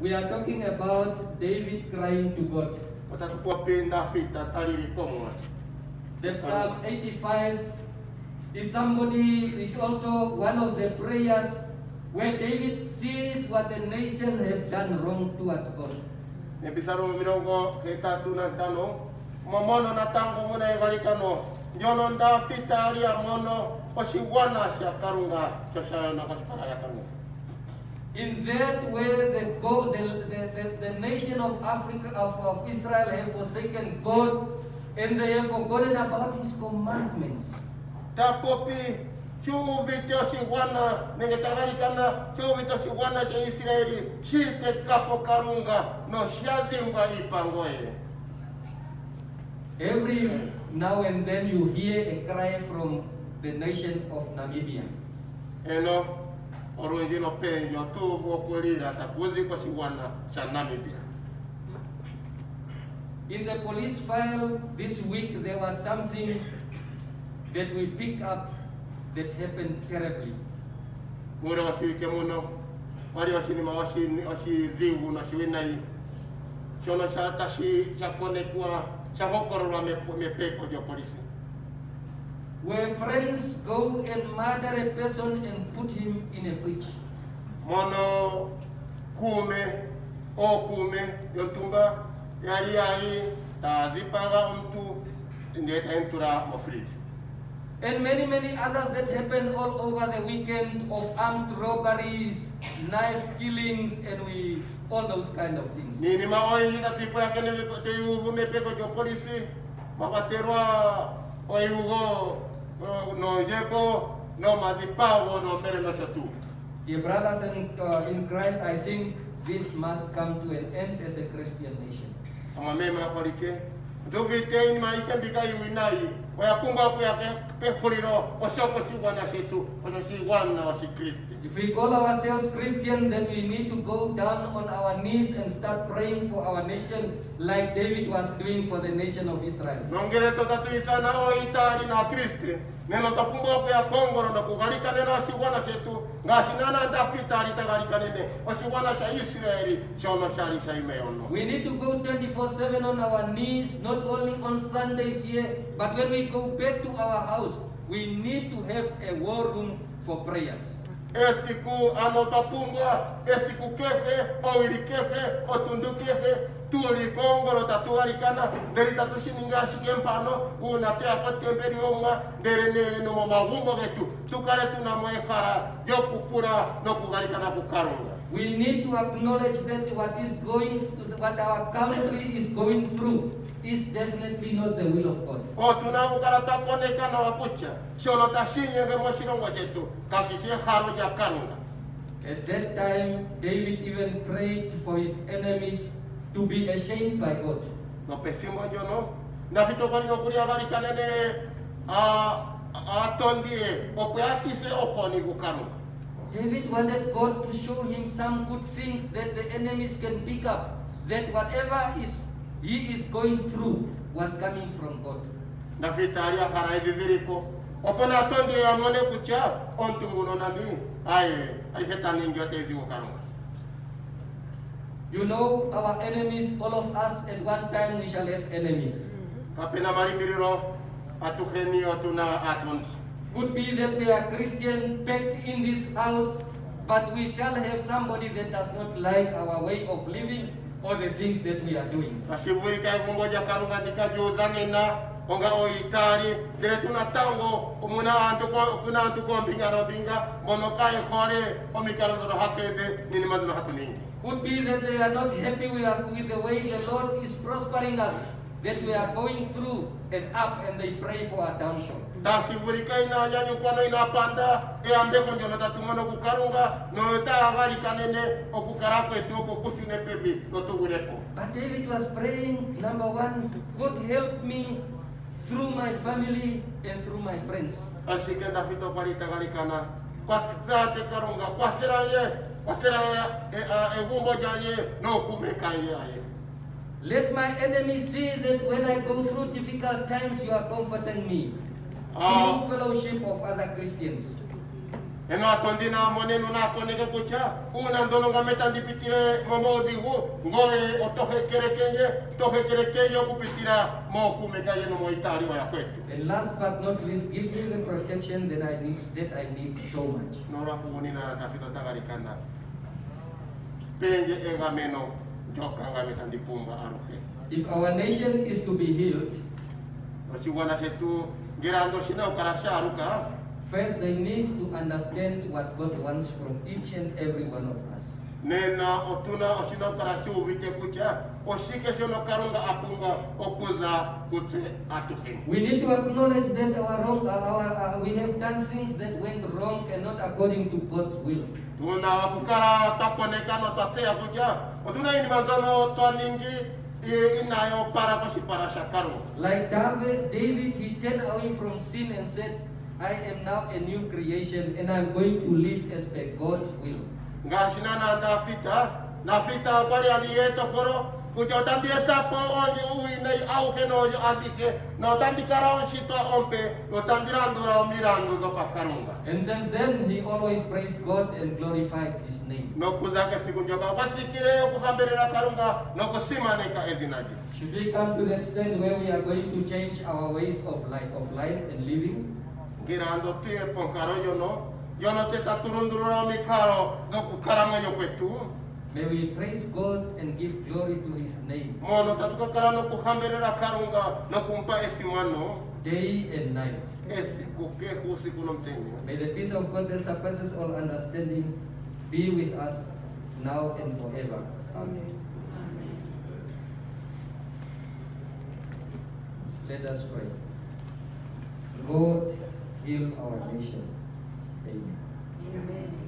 We are talking about David crying to God. The Psalm 85 is also one of the prayers where David sees what the nation have done wrong towards God. In that way, the nation of Africa, of Israel, have forsaken God, and they have forgotten about His commandments. Every now and then you hear a cry from the nation of Namibia. In the police file this week, there was something that we picked up that happened terribly. Where friends go and murder a person and put him in a fridge. And many others that happen all over the weekend of armed robberies, knife killings, and all those kind of things. Dear brothers in Christ, I think this must come to an end as a Christian nation. If we call ourselves Christian, then we need to go down on our knees and start praying for our nation like David was doing for the nation of Israel. We need to go 24/7 on our knees, not only on Sundays here, but when we go back to our house, we need to have a war room for prayers. We need to acknowledge that what our country is going through is definitely not the will of God. At that time, David even prayed for his enemies to be ashamed by God. David wanted God to show him some good things that the enemies can pick up, that whatever he is going through was coming from God. You know, our enemies, all of us, at one time we shall have enemies. Could be that we are Christian packed in this house, but we shall have somebody that does not like our way of living or the things that we are doing. Could be that they are not happy with the way the Lord is prospering us, that we are going through and up, and they pray for our downfall. But David was praying, number one, God help me through my family and through my friends. Let my enemies see that when I go through difficult times, you are comforting me. Through fellowship of other Christians. eno atondina monenu na konege kucha una ndono ngameta ndipitire momodi ho ngoe otohe kerekenye kupitira mo kumeka yeno mo itari wa kwetu. And last but not least, give me the protection that I need so much. Nora huoni na tafito tagarikana penye egameno joka ngameta ndipumba aruhe. If our nation is to be healed, ochiwana hetu girando shina ukarasha aruka. First, they need to understand what God wants from each and every one of us. Nena otuna oshina karashu vite kucha oshike shono karunga apunga okuza kute atuhin. We need to acknowledge that we have done things that went wrong and not according to God's will. Tuna wakukara takoneka no tatea kucha otuna ini manzano toningi inayo para koshi para shakaru. Like David, he turned away from sin and said, I am now a new creation and I'm going to live as per God's will. Ngashina na nafita kwali aliyeto koro kuja utambia sapo onye uine au keno azike na utambikara onshito ompe utamdirandura omirando zo pakarunga. And since then he always praised God and glorified his name. No kuzake siku njoka wasikire okuhamberera karunga no kusimaneka ezinaji. Should we come to that stand where we are going to change our ways of life and living? Girando tuye ponkaro yono seta turundurura mikaro do kukaranganyo kwetu. May we praise God and give glory to his name. Mono tatuka karano kuhamberera karunga no kumpa esimano day and night. May the peace of God that surpasses all understanding be with us now and forever. Amen. Let us pray. God, heal our nation. Amen. Amen.